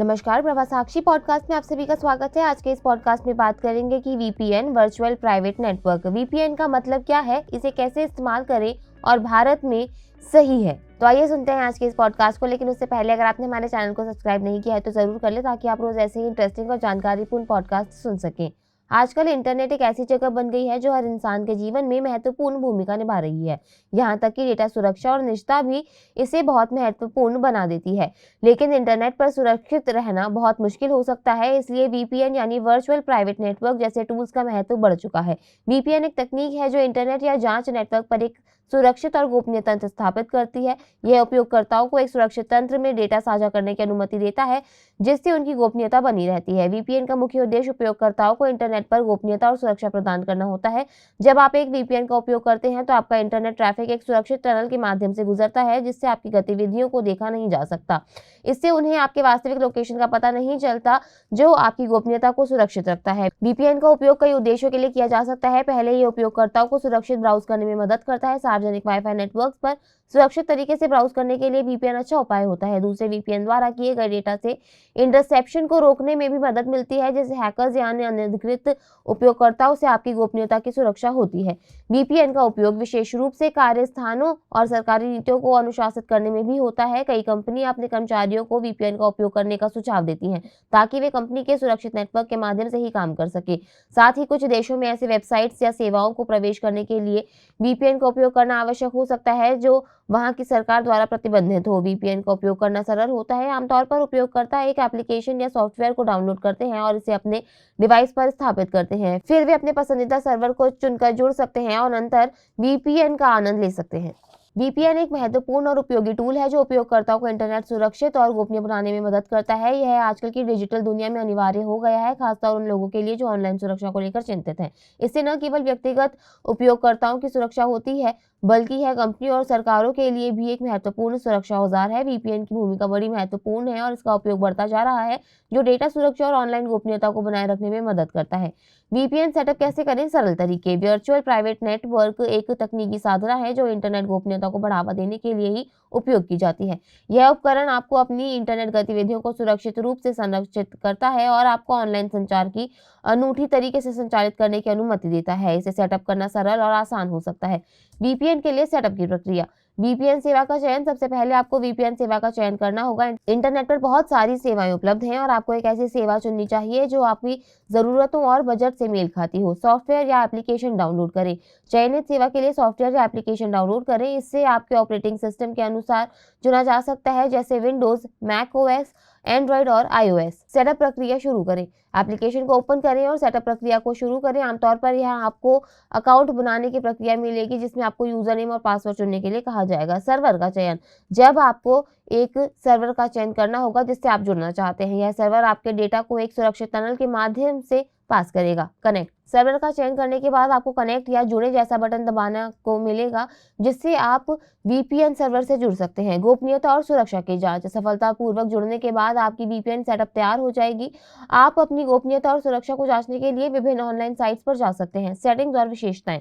नमस्कार, प्रभा साक्षी पॉडकास्ट में आप सभी का स्वागत है। आज के इस पॉडकास्ट में बात करेंगे कि VPN virtual private network VPN का मतलब क्या है, इसे कैसे इस्तेमाल करें और भारत में सही है। तो आइए सुनते हैं आज के इस पॉडकास्ट को। लेकिन उससे पहले अगर आपने हमारे चैनल को सब्सक्राइब नहीं किया है तो जरूर कर ले, ताकि आप रोज ऐसे ही इंटरेस्टिंग और जानकारीपूर्ण पॉडकास्ट सुन सकें। आजकल इंटरनेट एक ऐसी जगह बन गई है जो हर इंसान के जीवन में महत्वपूर्ण भूमिका निभा रही है। यहाँ तक कि डेटा सुरक्षा और निजता भी इसे बहुत महत्वपूर्ण बना देती है। लेकिन इंटरनेट पर सुरक्षित रहना बहुत मुश्किल हो सकता है, इसलिए वीपीएन यानी वर्चुअल प्राइवेट नेटवर्क जैसे टूल्स का महत्व बढ़ चुका है। वीपीएन एक तकनीक है जो इंटरनेट या जांच नेटवर्क पर एक सुरक्षित और गोपनीय तंत्र स्थापित करती है। यह उपयोगकर्ताओं को एक सुरक्षित तंत्र में डेटा साझा करने की अनुमति देता है, जिससे उनकी गोपनीयता बनी रहती है। वीपीएन का मुख्य उद्देश्य उपयोगकर्ताओं को इंटरनेट पर गोपनीयता और सुरक्षा प्रदान करना होता है। जब आप एक वीपीएन का उपयोग करते हैं तो आपका इंटरनेट ट्रैफिक एक सुरक्षित टनल के माध्यम से गुजरता है, जिससे आपकी गतिविधियों को देखा नहीं जा सकता। इससे उन्हें आपके वास्तविक लोकेशन का पता नहीं चलता, जो आपकी गोपनीयता को सुरक्षित रखता है। वीपीएन का उपयोग कई उद्देश्यों के लिए किया जा सकता है। पहले, ये उपयोगकर्ताओं को सुरक्षित ब्राउज करने में मदद करता है। सार्वजनिक वाईफाई नेटवर्क्स पर सुरक्षित तरीके से ब्राउज करने के लिए वीपीएन अच्छा उपाय होता है। दूसरे, वीपीएन द्वारा किए गए डेटा से इंटरसेप्शन को रोकने में भी मदद मिलती है, जैसे हैकर्स या अन्य अनधिकृत उपयोगकर्ताओं से आपकी गोपनीयता की सुरक्षा होती है। वीपीएन का उपयोग विशेष रूप से कार्यस्थानों और सरकारी नीतियों को अनुशासित करने में भी होता है। कई कंपनियां अपने कर्मचारियों को वीपीएन का उपयोग करने का सुझाव देती हैं, ताकि वे कंपनी के सुरक्षित नेटवर्क के माध्यम से ही काम कर सके। साथ ही कुछ देशों में ऐसे वेबसाइट्स या सेवाओं को प्रवेश करने के लिए वीपीएन का उपयोग करना आवश्यक हो सकता है, जो वहां की सरकार द्वारा प्रतिबंधित हो। वीपीएन का उपयोग करना सरल होता है। आमतौर पर उपयोगकर्ता एक एप्लीकेशन या सॉफ्टवेयर को डाउनलोड करते हैं और इसे अपने डिवाइस पर स्थापित करते हैं। फिर वे अपने पसंदीदा सर्वर को चुनकर जुड़ सकते हैं और अंतर वीपीएन का आनंद ले सकते हैं। वीपीएन एक महत्वपूर्ण और उपयोगी टूल है जो उपयोगकर्ताओं को इंटरनेट सुरक्षित और गोपनीय बनाने में मदद करता है। यह आजकल की डिजिटल दुनिया में अनिवार्य हो गया है, खासतौर उन लोगों के लिए जो ऑनलाइन सुरक्षा को लेकर चिंतित हैं। इससे न केवल व्यक्तिगत उपयोगकर्ताओं की सुरक्षा होती है, बल्कि यह कंपनी और सरकारों के लिए भी एक महत्वपूर्ण सुरक्षा औजार है। वीपीएन की भूमिका बड़ी महत्वपूर्ण है और इसका उपयोग बढ़ता जा रहा है, जो डेटा सुरक्षा और ऑनलाइन गोपनीयता को बनाए रखने में मदद करता है। वीपीएन सेटअप कैसे करें? सरल तरीके। वर्चुअल प्राइवेट नेटवर्क एक तकनीकी साधना है जो इंटरनेट गोपनीयता को बढ़ावा देने के लिए ही उपयोग की जाती है। यह उपकरण आपको अपनी इंटरनेट गतिविधियों को सुरक्षित रूप से संरक्षित करता है और आपको ऑनलाइन संचार की अनूठी तरीके से संचालित करने की अनुमति देता है। इसे सेटअप करना सरल और आसान हो सकता है। वीपीएन के लिए सेटअप की प्रक्रिया। वीपीएन सेवा का चयन। सबसे पहले आपको वीपीएन सेवा का चयन करना होगा। इंटरनेट पर बहुत सारी सेवाएं उपलब्ध हैं और आपको एक ऐसी सेवा चुननी चाहिए जो आपकी जरूरतों और बजट से मेल खाती हो। सॉफ्टवेयर या एप्लीकेशन डाउनलोड करें। चयनित सेवा के लिए सॉफ्टवेयर या एप्लीकेशन डाउनलोड करें। इससे आपके ऑपरेटिंग सिस्टम के अनुसार चुना जा सकता है, जैसे विंडोज, मैक ओएस, एंड्रॉइड और iOS। सेटअप प्रक्रिया शुरू करें। एप्लीकेशन को ओपन करें और सेटअप प्रक्रिया को शुरू करें। आमतौर पर यहाँ आपको अकाउंट बनाने की प्रक्रिया मिलेगी, जिसमें आपको यूजर नेम और पासवर्ड चुनने के लिए कहा जाएगा। सर्वर का चयन। जब आपको एक सर्वर का चयन करना होगा जिससे आप जुड़ना चाहते हैं। यह सर्वर आपके डेटा को एक सुरक्षित टनल के माध्यम से पास करेगा। कनेक्ट। सर्वर का चयन करने के बाद आपको कनेक्ट या जुड़े जैसा बटन दबाना को मिलेगा, जिससे आप वीपीएन सर्वर से जुड़ सकते हैं। गोपनीयता और सुरक्षा की जांच। सफलतापूर्वक जुड़ने के बाद आपकी वीपीएन सेटअप तैयार हो जाएगी। आप अपनी गोपनीयता और सुरक्षा को जांचने के लिए विभिन्न ऑनलाइन साइट्स पर जा सकते हैं। सेटिंग्स और विशेषताएं।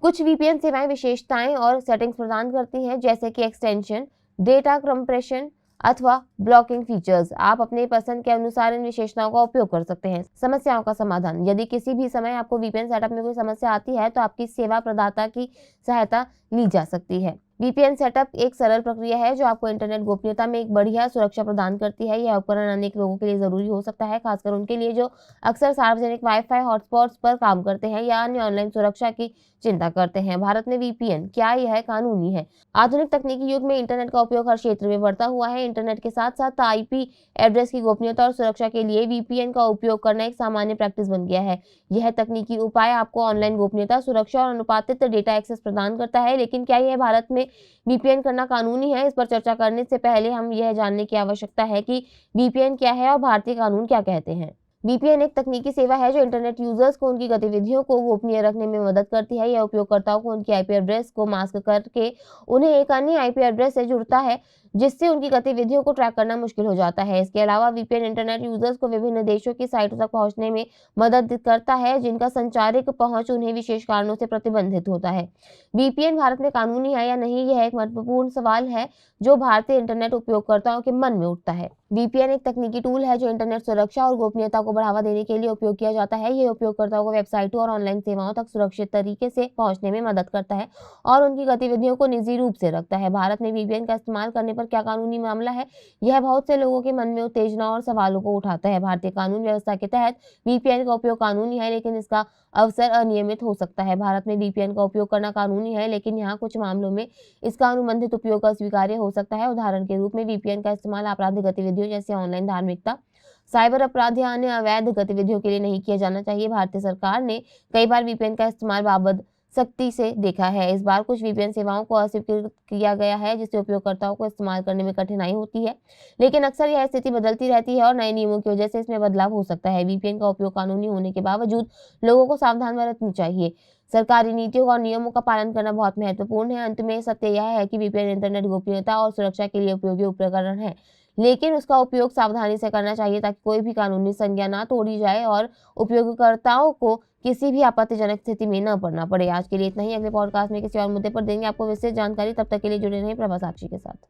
कुछ वीपीएन सेवाएं विशेषताएं और सेटिंग्स प्रदान करती हैं, जैसे कि एक्सटेंशन, डेटा कंप्रेशन अथवा ब्लॉकिंग फीचर्स। आप अपने पसंद के अनुसार इन विशेषताओं का उपयोग कर सकते हैं। समस्याओं का समाधान। यदि किसी भी समय आपको वीपीएन सेटअप में कोई समस्या आती है तो आपकी सेवा प्रदाता की सहायता ली जा सकती है। वीपीएन सेटअप एक सरल प्रक्रिया है जो आपको इंटरनेट गोपनीयता में एक बढ़िया सुरक्षा प्रदान करती है। यह उपकरण अनेक लोगों के लिए जरूरी हो सकता है, खासकर उनके लिए जो अक्सर सार्वजनिक वाईफाई हॉटस्पॉट्स पर काम करते हैं या अन्य ऑनलाइन सुरक्षा की चिंता करते हैं। भारत में वीपीएन क्या यह कानूनी है? आधुनिक तकनीकी युग में इंटरनेट का उपयोग हर क्षेत्र में बढ़ता हुआ है। इंटरनेट के साथ साथ आईपी एड्रेस की गोपनीयता और सुरक्षा के लिए वीपीएन का उपयोग करना एक सामान्य प्रैक्टिस बन गया है। यह तकनीकी उपाय आपको ऑनलाइन गोपनीयता, सुरक्षा और अनुपातित डेटा एक्सेस प्रदान करता है। लेकिन क्या यह भारत में वीपीएन करना कानूनी है? इस पर चर्चा करने से पहले हम यह जानने की आवश्यकता है कि वीपीएन क्या है और भारतीय कानून क्या कहते हैं। वीपीएन एक तकनीकी सेवा है जो इंटरनेट यूजर्स को उनकी गतिविधियों को गोपनीय रखने में मदद करती है। यह उपयोगकर्ताओं को उनकी आईपी एड्रेस को मास्क करके उन्हें एक अन्य आईपी एड्रेस से जुड़ता है, जिससे उनकी गतिविधियों को ट्रैक करना मुश्किल हो जाता है। इसके अलावा वीपीएन इंटरनेट यूजर्स को विभिन्न देशों की साइटों तक पहुंचने में मदद करता है, जिनका संचारिक पहुंच उन्हें विशेष कारणों से प्रतिबंधित होता है। वीपीएन भारत में कानूनी है या नहीं, यह एक महत्वपूर्ण सवाल है जो भारतीय इंटरनेट उपयोगकर्ताओं के मन में उठता है। वीपीएन एक तकनीकी टूल है जो इंटरनेट सुरक्षा और गोपनीयता को बढ़ावा देने के लिए उपयोग किया जाता है। ये उपयोगकर्ताओं को वेबसाइटों और ऑनलाइन सेवाओं तक सुरक्षित तरीके से पहुंचने में मदद करता है और उनकी गतिविधियों को निजी रूप से रखता है। भारत में वीपीएन का इस्तेमाल करने पर क्या कानूनी मामला है? यह बहुत से लोगों के मन में उत्तेजना और सवालों को उठाता है। भारतीय कानून व्यवस्था के तहत वीपीएन का उपयोग कानूनी है, लेकिन इसका अवसर अनियमित हो सकता है। भारत में वीपीएन का उपयोग करना कानूनी है, लेकिन यहाँ कुछ मामलों में इसका अनुबंधित उपयोग अस्वीकार्य हो सकता है। उदाहरण के रूप में वीपीएन का इस्तेमाल आपराधिक गतिविधियों जैसे ऑनलाइन धार्मिकता, साइबर अपराध या अन्य अवैध गतिविधियों के लिए नहीं किया जाना चाहिए। भारतीय सरकार ने कई बार वीपीएन का इस्तेमाल बाबत सख्ती से देखा है। इस बार कुछ वीपीएन सेवाओं को अस्वीकृत किया गया है, जिससे उपयोगकर्ताओं को इस्तेमाल करने में कठिनाई होती है, लेकिन अक्सर यह स्थिति बदलती रहती है और नए नियमों की वजह से इसमें बदलाव हो सकता है। वीपीएन का उपयोग कानूनी होने के बावजूद लोगों को सावधान बरतनी चाहिए। सरकारी नीतियों और नियमों का पालन करना बहुत महत्वपूर्ण है। अंत में सत्य यह है कि वीपीएन इंटरनेट गोपनीयता और सुरक्षा के लिए उपयोगी उपकरण है, लेकिन उसका उपयोग सावधानी से करना चाहिए ताकि कोई भी कानूनी संज्ञा ना तोड़ी जाए और उपयोगकर्ताओं को किसी भी आपत्तिजनक स्थिति में न पड़ना पड़े। आज के लिए इतना ही। अगले पॉडकास्ट में किसी और मुद्दे पर देंगे आपको विस्तृत जानकारी। तब तक के लिए जुड़े रहें प्रभा साक्षी के साथ।